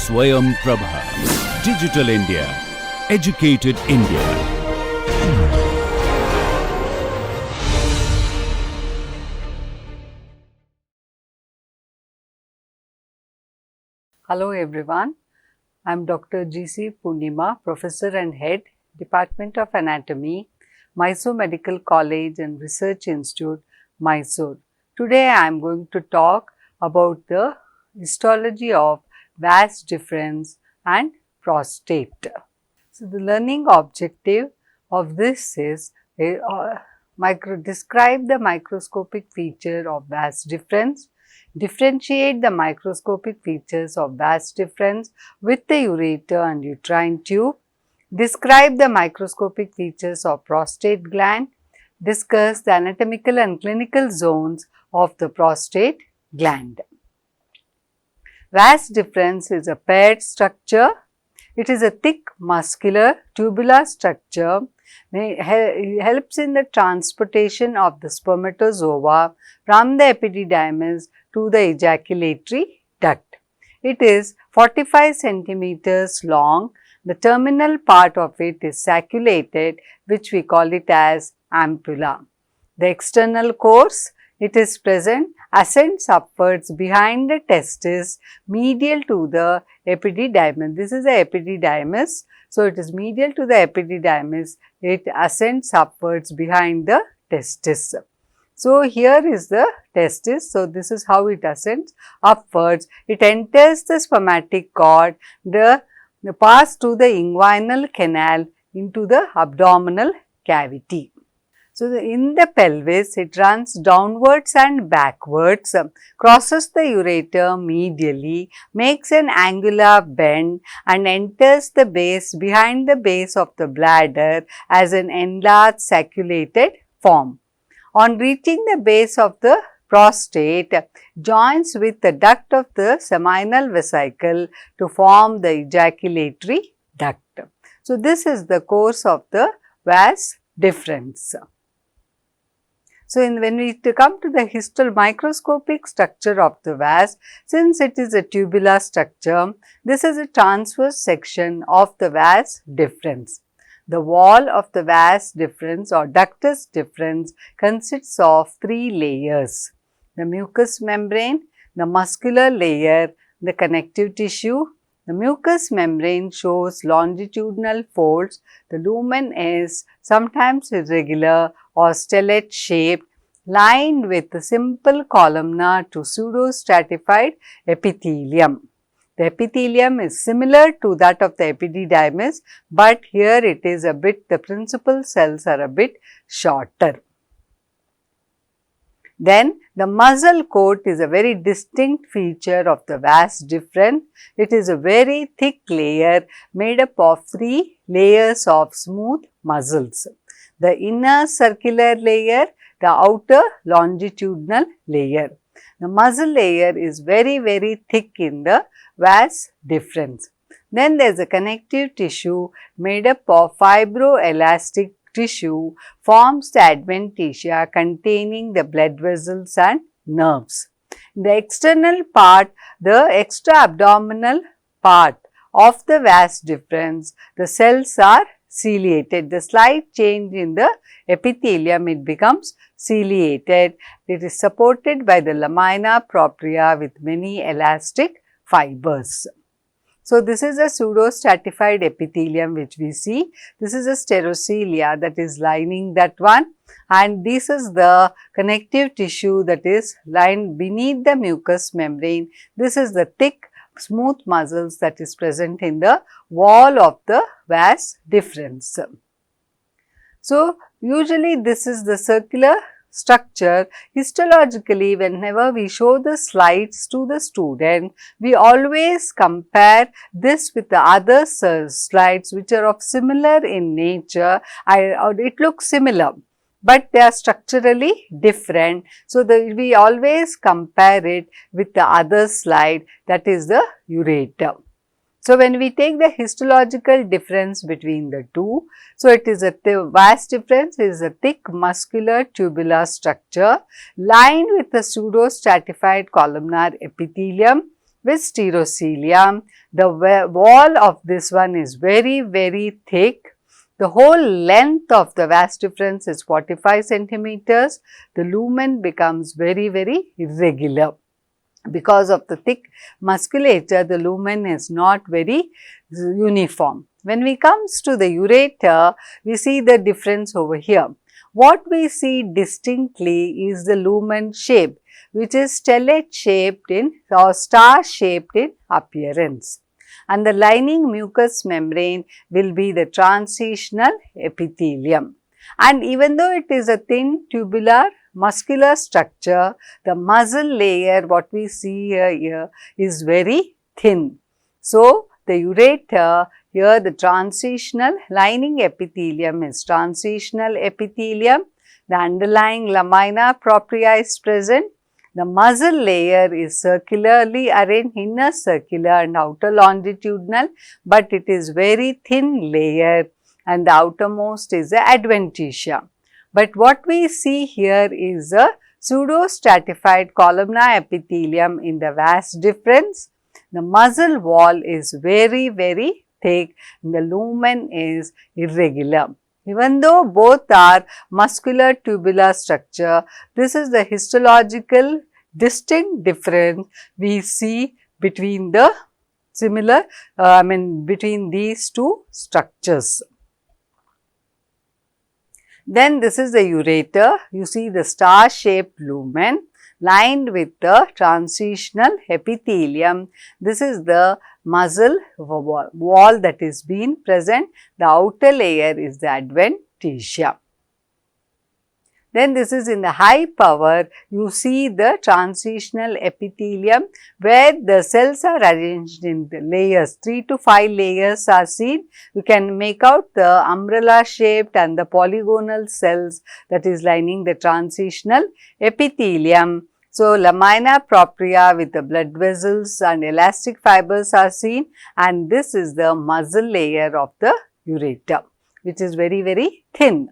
Swayam Prabha. Digital India. Educated India. Hello everyone, I am Dr. G.C. Purnima, Professor and Head, Department of Anatomy, Mysore Medical College and Research Institute, Mysore. Today I am going to talk about the histology of vas deferens and prostate. So, the learning objective of this is describe the microscopic feature of vas deferens, differentiate the microscopic features of vas deferens with the ureter and uterine tube, describe the microscopic features of prostate gland, discuss the anatomical and clinical zones of the prostate gland. Vas deferens is a paired structure. It is a thick muscular tubular structure. It helps in the transportation of the spermatozoa from the epididymis to the ejaculatory duct. It is 45 centimeters long. The terminal part of it is sacculated, which we call it as ampulla. The external course, it is present, ascends upwards behind the testis, medial to the epididymis. This is the epididymis. So, it is medial to the epididymis. It ascends upwards behind the testis. So, here is the testis. So, this is how it ascends upwards. It enters the spermatic cord, the pass to the inguinal canal into the abdominal cavity. So, in the pelvis, it runs downwards and backwards, crosses the ureter medially, makes an angular bend and enters the base behind the base of the bladder as an enlarged sacculated form. On reaching the base of the prostate, joins with the duct of the seminal vesicle to form the ejaculatory duct. So, this is the course of the vas deferens. So, when we come to the microscopic structure of the vas, since it is a tubular structure, this is a transverse section of the vas deferens. The wall of the vas deferens or ductus deferens consists of three layers: the mucous membrane, the muscular layer, the connective tissue. The mucous membrane shows longitudinal folds. The lumen is sometimes irregular or stellate shaped, lined with a simple columnar to pseudostratified epithelium. The epithelium is similar to that of the epididymis, but here it is a bit, the principal cells are a bit shorter. Then the muscle coat is a very distinct feature of the vas deferens. It is a very thick layer made up of three layers of smooth muscles: the inner circular layer, the outer longitudinal layer. The muscle layer is very thick in the vas deferens. Then there is a connective tissue made up of fibroelastic tissue, forms the adventitia containing the blood vessels and nerves. In the external part, the extra-abdominal part of the vas deferens, the cells are ciliated. The slight change in the epithelium, it becomes ciliated. It is supported by the lamina propria with many elastic fibers. So, this is a pseudostratified epithelium which we see. This is a sterocelia that is lining that one, and this is the connective tissue that is lined beneath the mucous membrane. This is the thick smooth muscles that is present in the wall of the vas deferens. So, usually this is the circular structure. Histologically, whenever we show the slides to the student, we always compare this with the other slides which are of similar in nature. It looks similar, but they are structurally different. So, we always compare it with the other slide, that is the ureter. So, when we take the histological difference between the two, so it is a vas deferens is a thick muscular tubular structure lined with a pseudostratified columnar epithelium with stereocilia. The wall of this one is very, very thick. The whole length of the vas deferens is 45 centimeters. The lumen becomes very, very irregular. Because of the thick musculature, the lumen is not very uniform. When we comes to the ureter, we see the difference over here. What we see distinctly is the lumen shape, which is stellate shaped in or star shaped in appearance. And the lining mucous membrane will be the transitional epithelium. And even though it is a thin tubular muscular structure, the muscle layer what we see here is very thin. So, the ureter, here the transitional lining epithelium is transitional epithelium. The underlying lamina propria is present. The muscle layer is circularly arranged, inner circular and outer longitudinal, but it is very thin layer, and the outermost is the adventitia. But what we see here is a pseudo-stratified columnar epithelium in the vas deferens. The muscle wall is very, very thick and the lumen is irregular. Even though both are muscular tubular structure, this is the histological distinct difference we see between the between these two structures. Then this is the ureter. You see the star shaped lumen lined with the transitional epithelium. This is the muscle wall that is being present. The outer layer is the adventitia. Then this is in the high power, you see the transitional epithelium where the cells are arranged in the layers, 3 to 5 layers are seen. You can make out the umbrella shaped and the polygonal cells that is lining the transitional epithelium. So, lamina propria with the blood vessels and elastic fibers are seen, and this is the muscle layer of the ureter, which is very, very thin.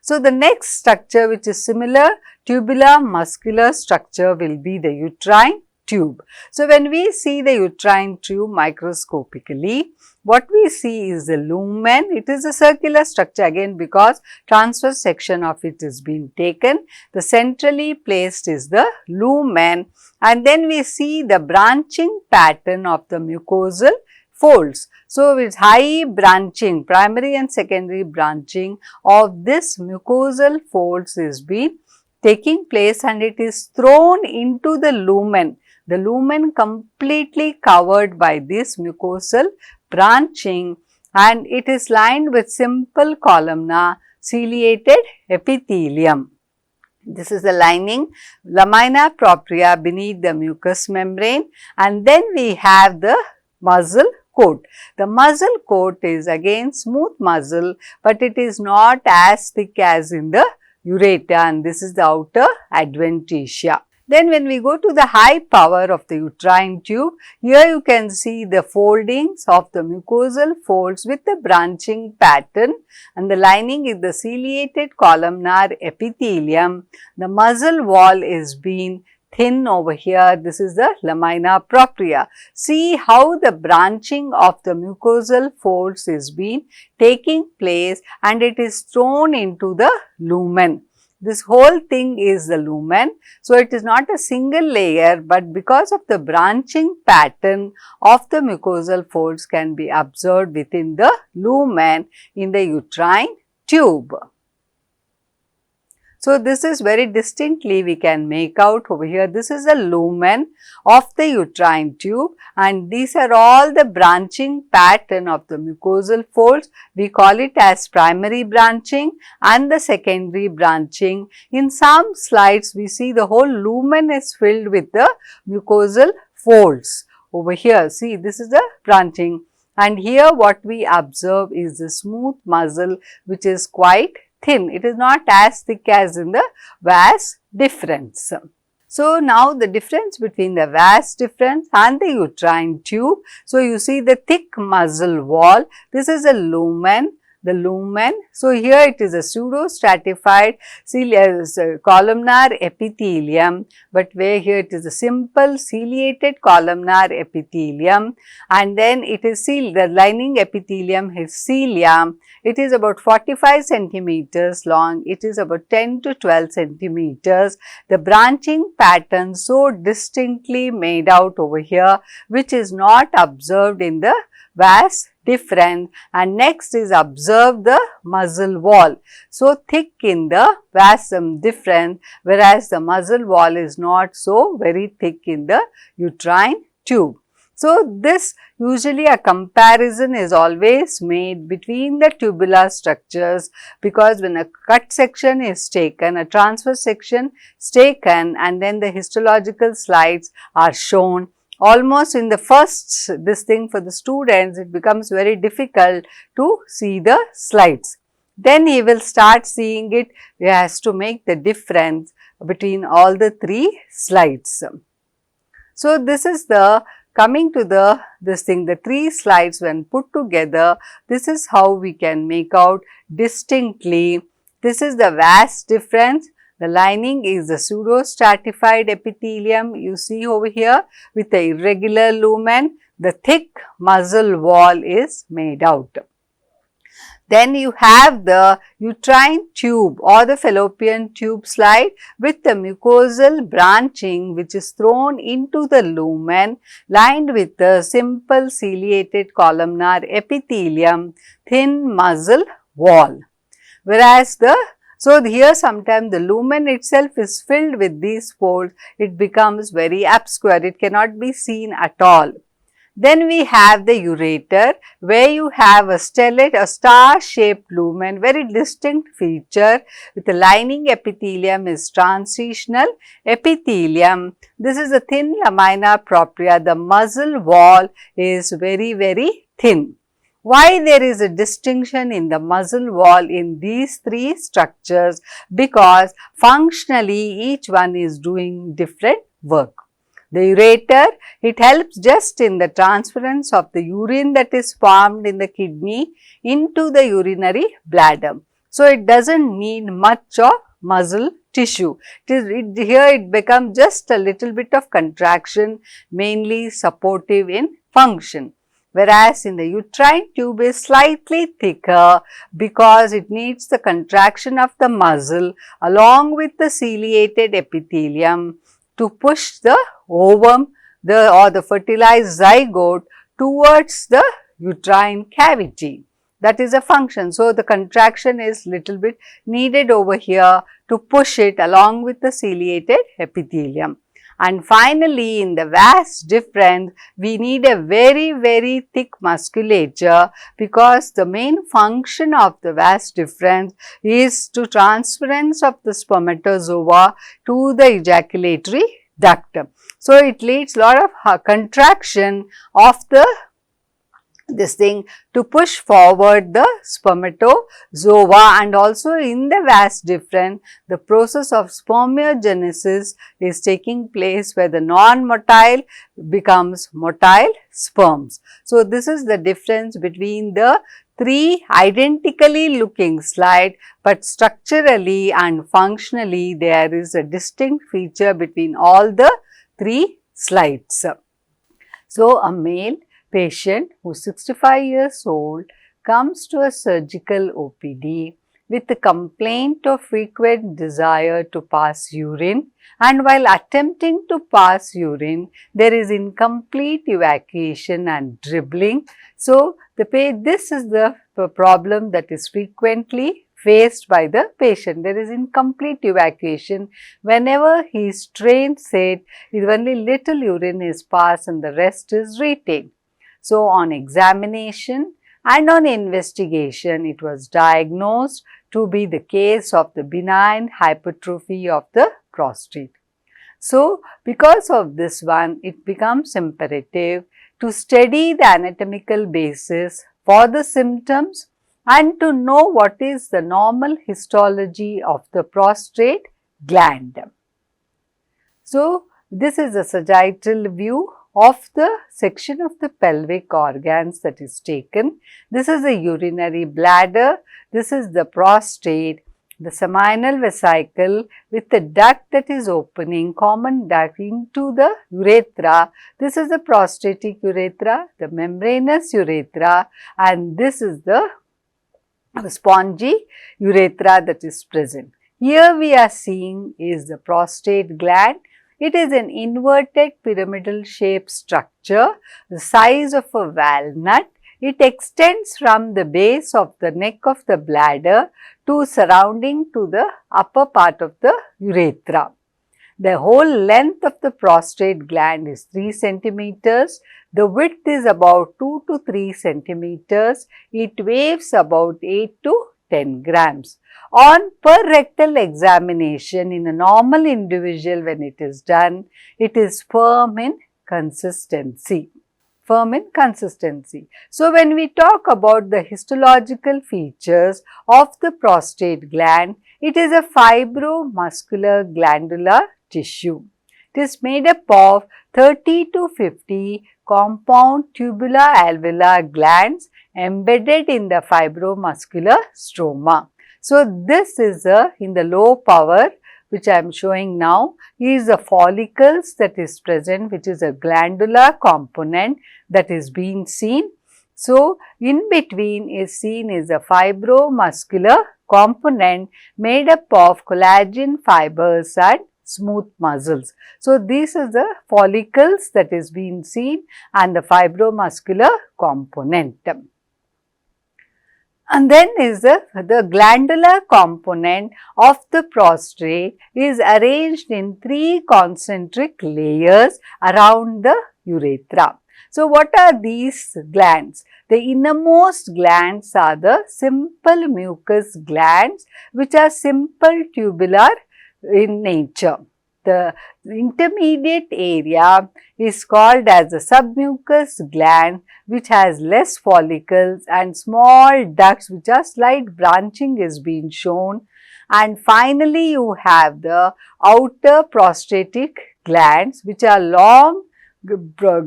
So, the next structure which is similar tubular muscular structure will be the uterine tube. So, when we see the uterine tube microscopically, what we see is the lumen. It is a circular structure again because transverse section of it is being taken. The centrally placed is the lumen, and then we see the branching pattern of the mucosal folds. So, with high branching, primary and secondary branching of this mucosal folds is being taking place, and it is thrown into the lumen. The lumen completely covered by this mucosal branching, and it is lined with simple columnar ciliated epithelium. This is the lining lamina propria beneath the mucous membrane, and then we have the muscle coat. The muscle coat is again smooth muscle, but it is not as thick as in the ureter, and this is the outer adventitia. Then when we go to the high power of the uterine tube, here you can see the foldings of the mucosal folds with the branching pattern, and the lining is the ciliated columnar epithelium. The muscle wall is being thin over here. This is the lamina propria. See how the branching of the mucosal folds is being taking place, and it is thrown into the lumen. This whole thing is the lumen. So, it is not a single layer, but because of the branching pattern of the mucosal folds can be observed within the lumen in the uterine tube. So, this is very distinctly we can make out over here. This is the lumen of the uterine tube, and these are all the branching pattern of the mucosal folds. We call it as primary branching and the secondary branching. In some slides, we see the whole lumen is filled with the mucosal folds. Over here, see, this is the branching, and here what we observe is the smooth muscle which is quite thin. It is not as thick as in the vas deferens. So, now the difference between the vas deferens and the uterine tube. So, you see the thick muscle wall. This is a lumen. the lumen. So, here it is a pseudo-stratified columnar epithelium, but where here it is a simple ciliated columnar epithelium, and then it is the lining epithelium is cilia. It is about 45 centimeters long, it is about 10 to 12 centimeters. The branching pattern so distinctly made out over here, which is not observed in the vas deferens. And next is observe the muscle wall. So thick in the vas deferens, whereas the muscle wall is not so very thick in the uterine tube. So this usually a comparison is always made between the tubular structures, because when a cut section is taken, a transverse section is taken, and then the histological slides are shown, almost in the first this thing for the students, it becomes very difficult to see the slides. Then he will start seeing it, he has to make the difference between all the three slides. So this is the coming to the three slides when put together, this is how we can make out distinctly. This is the vas deferens. The lining is the pseudo-stratified epithelium you see over here with the irregular lumen. The thick muscle wall is made out. Then you have the uterine tube or the fallopian tube slide with the mucosal branching which is thrown into the lumen, lined with the simple ciliated columnar epithelium, thin muscle wall. Whereas so here sometimes the lumen itself is filled with these folds, it becomes very obscure, it cannot be seen at all. Then we have the ureter, where you have a star-shaped lumen, very distinct feature with the lining epithelium is transitional epithelium. This is a thin lamina propria. The muscle wall is very, very thin. Why there is a distinction in the muscle wall in these three structures? Because functionally each one is doing different work. The ureter, it helps just in the transference of the urine that is formed in the kidney into the urinary bladder. So, it does not need much of muscle tissue. Here it becomes just a little bit of contraction, mainly supportive in function. Whereas in the uterine tube is slightly thicker because it needs the contraction of the muscle along with the ciliated epithelium to push the ovum or the fertilized zygote towards the uterine cavity. That is a function. So, the contraction is little bit needed over here to push it along with the ciliated epithelium. And finally, in the vas deferens, we need a very, very thick musculature, because the main function of the vas deferens is to transference of the spermatozoa to the ejaculatory duct. So, it leads lot of contraction of to push forward the spermatozoa, and also in the vas deferens, the process of spermiogenesis is taking place where the non-motile becomes motile sperms. So, this is the difference between the three identically looking slide, but structurally and functionally there is a distinct feature between all the three slides. So, a male patient who is 65 years old comes to a surgical OPD with a complaint of frequent desire to pass urine, and while attempting to pass urine, there is incomplete evacuation and dribbling. So, this is the problem that is frequently faced by the patient. There is incomplete evacuation. Whenever he strains it, only little urine is passed and the rest is retained. So, on examination and on investigation, it was diagnosed to be the case of the benign hypertrophy of the prostate. So, because of this one, it becomes imperative to study the anatomical basis for the symptoms and to know what is the normal histology of the prostate gland. So, this is a sagittal view of the section of the pelvic organs that is taken. This is the urinary bladder, this is the prostate, the seminal vesicle with the duct that is opening, common duct into the urethra. This is the prostatic urethra, the membranous urethra, and this is the spongy urethra that is present. Here we are seeing is the prostate gland. It is an inverted pyramidal shaped structure, the size of a walnut. It extends from the base of the neck of the bladder to surrounding to the upper part of the urethra. The whole length of the prostate gland is 3 centimeters. The width is about 2 to 3 centimeters. It weighs about 8 to 10 grams. On per rectal examination in a normal individual, when it is done, it is firm in consistency. Firm in consistency. So, when we talk about the histological features of the prostate gland, it is a fibromuscular glandular tissue. It is made up of 30 to 50 compound tubular alveolar glands embedded in the fibromuscular stroma. So, this is in the low power, which I am showing now, is the follicles that is present, which is a glandular component that is being seen. So, in between is seen is a fibromuscular component made up of collagen fibers and smooth muscles. So, this is the follicles that is being seen and the fibromuscular component. And then is the glandular component of the prostate is arranged in 3 concentric layers around the urethra. So, what are these glands? The innermost glands are the simple mucus glands, which are simple tubular in nature. The intermediate area is called as the submucous gland, which has less follicles and small ducts which are slight branching is being shown. And finally, you have the outer prostatic glands, which are long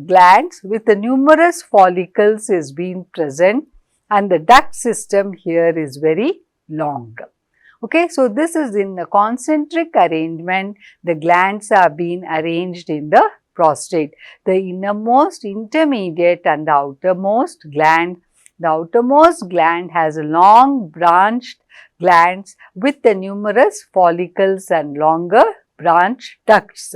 glands with the numerous follicles is being present, and the duct system here is very long. Okay, so this is in the concentric arrangement, the glands are being arranged in the prostate. The innermost, intermediate and the outermost gland. The outermost gland has long branched glands with the numerous follicles and longer branch ducts.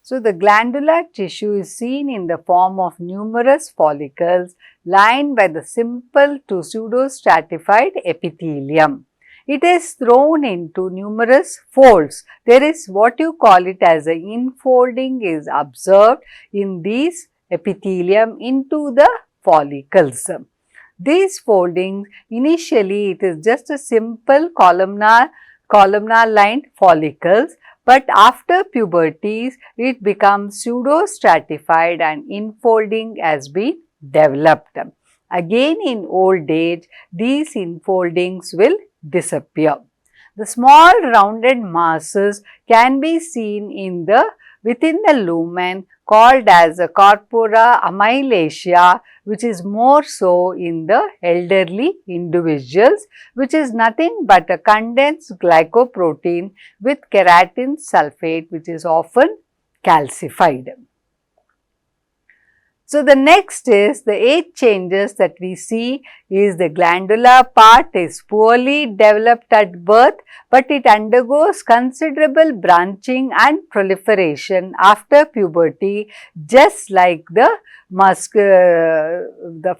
So, the glandular tissue is seen in the form of numerous follicles lined by the simple to pseudostratified epithelium. It is thrown into numerous folds. There is what you call it as an infolding is observed in these epithelium into the follicles. These foldings, initially it is just a simple columnar lined follicles, but after puberty it becomes pseudo-stratified and infolding has been developed. Again in old age, these infoldings will disappear. The small rounded masses can be seen in within the lumen called as the corpora amylacea, which is more so in the elderly individuals, which is nothing but a condensed glycoprotein with keratin sulfate, which is often calcified. So, the next is the 8 changes that we see is the glandular part is poorly developed at birth, but it undergoes considerable branching and proliferation after puberty, just like the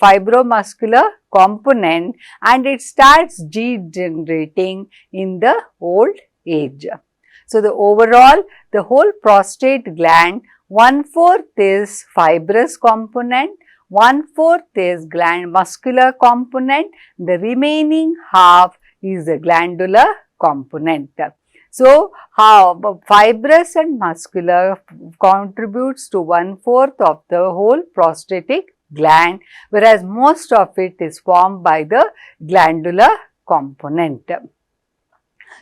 fibromuscular component, and it starts degenerating in the old age. So, the overall, the whole prostate gland, 1/4 is fibrous component, 1/4 is muscular component, the remaining half is the glandular component. So, fibrous and muscular contributes to 1/4 of the whole prostatic gland, whereas most of it is formed by the glandular component.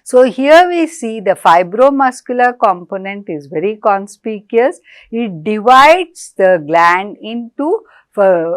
So, here we see the fibromuscular component is very conspicuous. It divides the gland into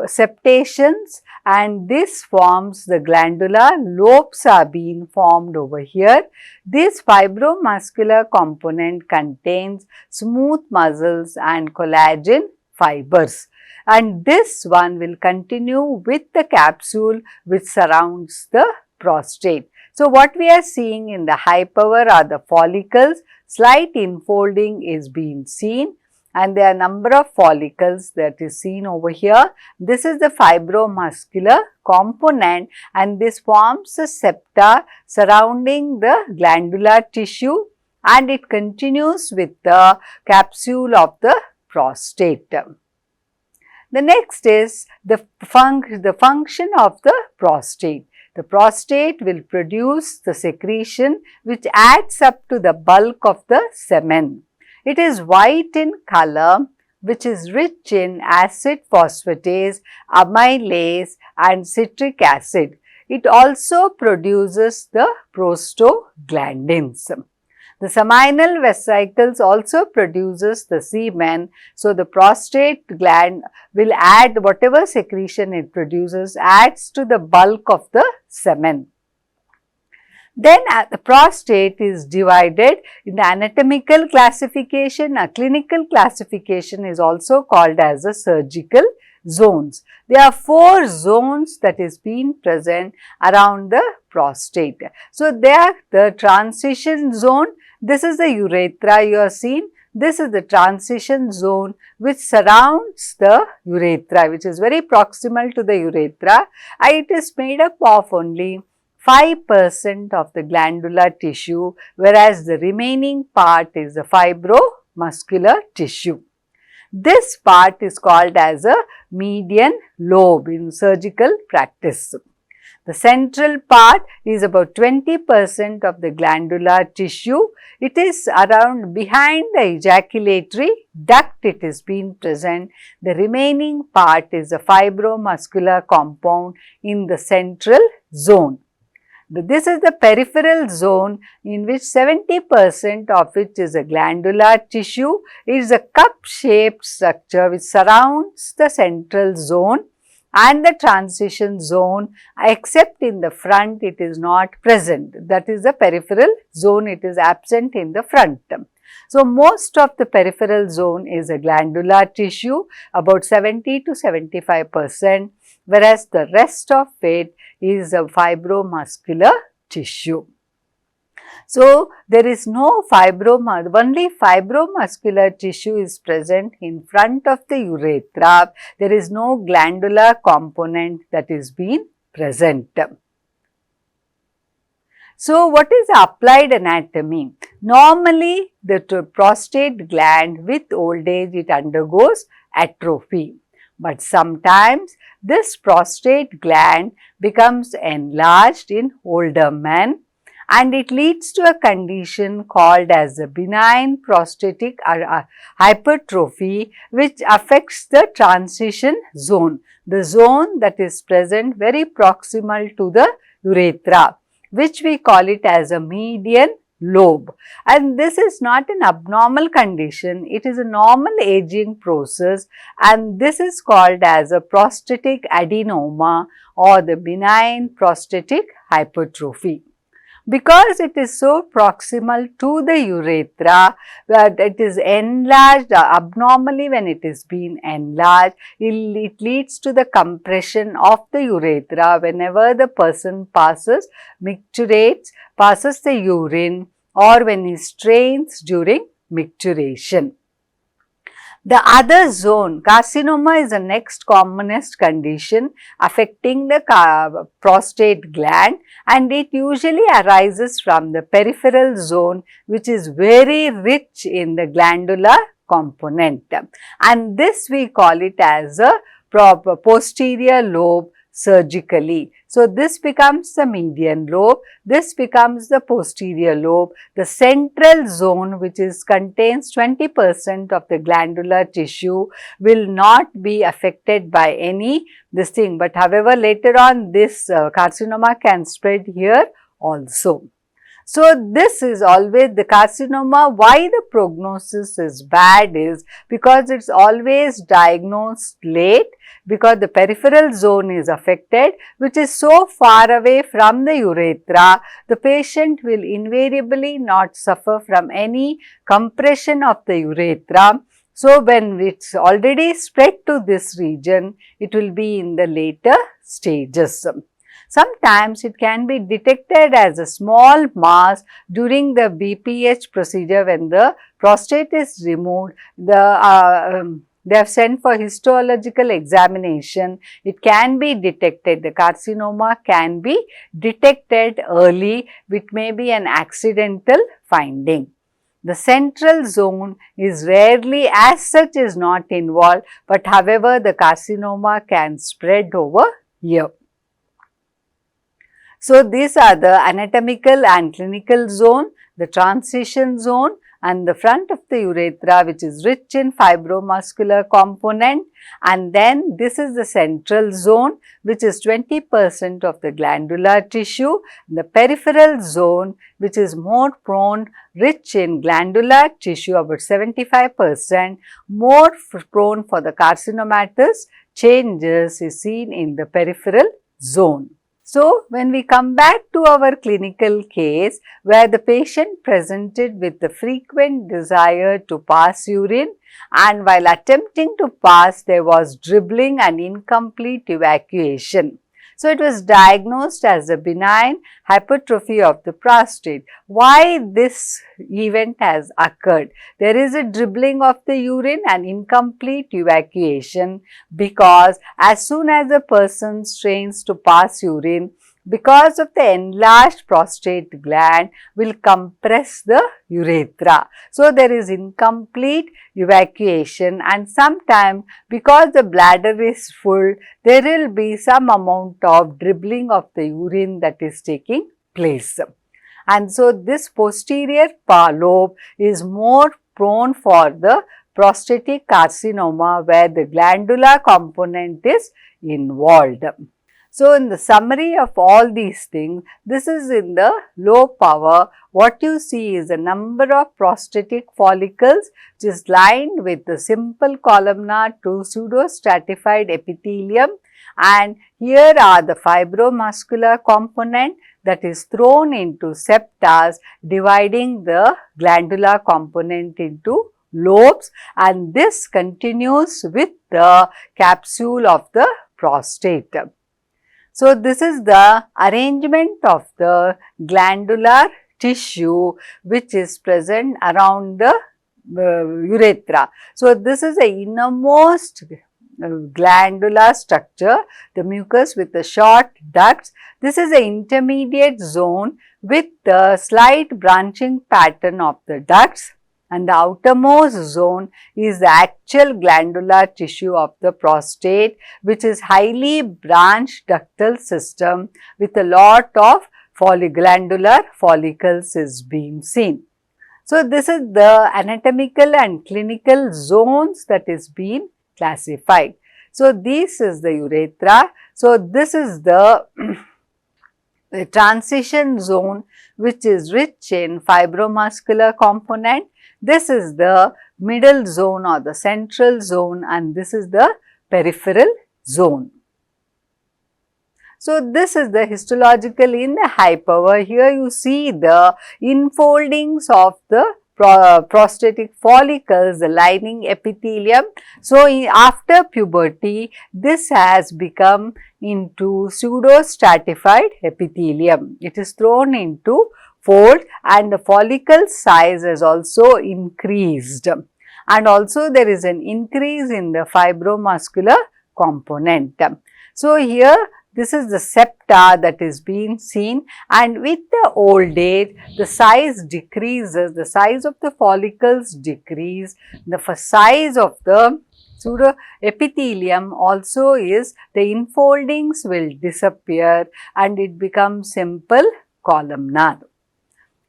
septations, and this forms the glandular lobes are being formed over here. This fibromuscular component contains smooth muscles and collagen fibers, and this one will continue with the capsule which surrounds the prostate. So, what we are seeing in the high power are the follicles, slight infolding is being seen, and there are number of follicles that is seen over here. This is the fibromuscular component, and this forms a septa surrounding the glandular tissue, and it continues with the capsule of the prostate. The next is the function of the prostate. The prostate will produce the secretion which adds up to the bulk of the semen. It is white in color, which is rich in acid phosphatase, amylase and citric acid. It also produces the prostaglandins. The seminal vesicles also produces the semen. So, the prostate gland will add whatever secretion it produces, adds to the bulk of the semen. Then the prostate is divided in the anatomical classification. A clinical classification is also called as a surgical zones. There are 4 zones that is being present around the prostate. So, there the transition zone, this is the urethra you are seeing. This is the transition zone which surrounds the urethra, which is very proximal to the urethra, and it is made up of only 5% of the glandular tissue, whereas the remaining part is the fibromuscular tissue. This part is called as a median lobe in surgical practice. The central part is about 20% of the glandular tissue. It is around behind the ejaculatory duct it is being present. The remaining part is the fibromuscular compound in the central zone. This is the peripheral zone in which 70% of it is a glandular tissue. It is a cup-shaped structure which surrounds the central zone and the transition zone, except in the front it is not present. That is the peripheral zone, it is absent in the front. So, most of the peripheral zone is a glandular tissue, about 70 to 75%, whereas the rest of it is a fibromuscular tissue. So, there is no only fibromuscular tissue is present in front of the urethra. There is no glandular component that is being present. So, what is applied anatomy? Normally, the prostate gland with old age it undergoes atrophy, but sometimes this prostate gland becomes enlarged in older men, and it leads to a condition called as a benign prostatic hypertrophy, which affects the transition zone, the zone that is present very proximal to the urethra, which we call it as a median lobe. And this is not an abnormal condition, it is a normal aging process, and this is called as a prostatic adenoma or the benign prostatic hypertrophy. Because it is so proximal to the urethra, that it is enlarged abnormally. When it is being enlarged, it leads to the compression of the urethra whenever the person micturates, passes the urine, or when he strains during micturition. The other zone, carcinoma, is the next commonest condition affecting the prostate gland, and it usually arises from the peripheral zone, which is very rich in the glandular component, and this we call it as a posterior lobe surgically. So, this becomes the median lobe, this becomes the posterior lobe, the central zone which contains 20% of the glandular tissue will not be affected by this thing, but however later on this carcinoma can spread here also. So this is always the carcinoma. Why the prognosis is bad is because it's always diagnosed late, because the peripheral zone is affected, which is so far away from the urethra. The patient will invariably not suffer from any compression of the urethra. So when it's already spread to this region, it will be in the later stages. Sometimes it can be detected as a small mass during the BPH procedure. When the prostate is removed, they have sent for histological examination. It can be detected. The carcinoma can be detected early, which may be an accidental finding. The central zone is rarely as such is not involved, but however the carcinoma can spread over here. So these are the anatomical and clinical zone, the transition zone, and the front of the urethra, which is rich in fibromuscular component, and then this is the central zone, which is 20% of the glandular tissue, the peripheral zone, which is more prone, rich in glandular tissue, about 75%, more prone for the carcinomatous changes is seen in the peripheral zone. So, when we come back to our clinical case where the patient presented with the frequent desire to pass urine, and while attempting to pass there was dribbling and incomplete evacuation. So, it was diagnosed as a benign hypertrophy of the prostate. Why this event has occurred? There is a dribbling of the urine and incomplete evacuation because as soon as a person strains to pass urine, because of the enlarged prostate gland will compress the urethra. So, there is incomplete evacuation, and sometimes because the bladder is full, there will be some amount of dribbling of the urine that is taking place. And so, this posterior lobe is more prone for the prostatic carcinoma where the glandular component is involved. So, in the summary of all these things, this is in the low power. What you see is a number of prostatic follicles which is lined with the simple columnar to pseudostratified epithelium, and here are the fibromuscular component that is thrown into septas, dividing the glandular component into lobes, and this continues with the capsule of the prostate. So, this is the arrangement of the glandular tissue which is present around the urethra. So, this is the innermost glandular structure, the mucus with the short ducts. This is the intermediate zone with the slight branching pattern of the ducts, and the outermost zone is the actual glandular tissue of the prostate, which is highly branched ductal system with a lot of glandular follicles is being seen. So, this is the anatomical and clinical zones that is being classified. So, this is the urethra. So, this is the transition zone which is rich in fibromuscular component. This is the middle zone or the central zone, and this is the peripheral zone. So, this is the histological in the high power. Here you see the infoldings of the prostatic follicles, the lining epithelium. So, after puberty, this has become into pseudostratified epithelium. It is thrown into fold, and the follicle size has also increased, and also there is an increase in the fibromuscular component. So, here this is the septa that is being seen, and with the old age the size decreases, the size of the follicles decrease, the size of the pseudoepithelium also is, the infoldings will disappear and it becomes simple columnar.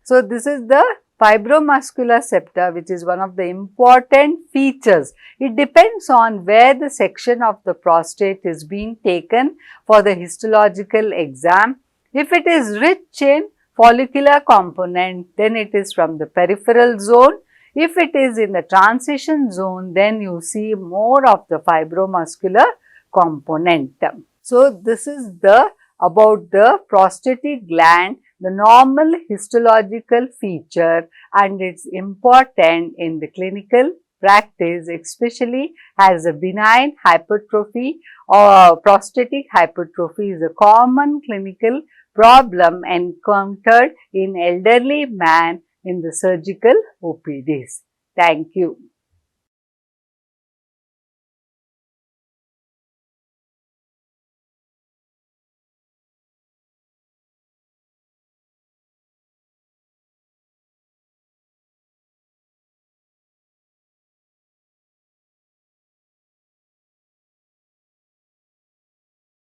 So, this is the fibromuscular septa, which is one of the important features. It depends on where the section of the prostate is being taken for the histological exam. If it is rich in follicular component, then it is from the peripheral zone. If it is in the transition zone, then you see more of the fibromuscular component. So, this is the about the prostatic gland, the normal histological feature, and it's important in the clinical practice, especially as a benign hypertrophy or prostatic hypertrophy is a common clinical problem encountered in elderly man in the surgical OPDs. Thank you.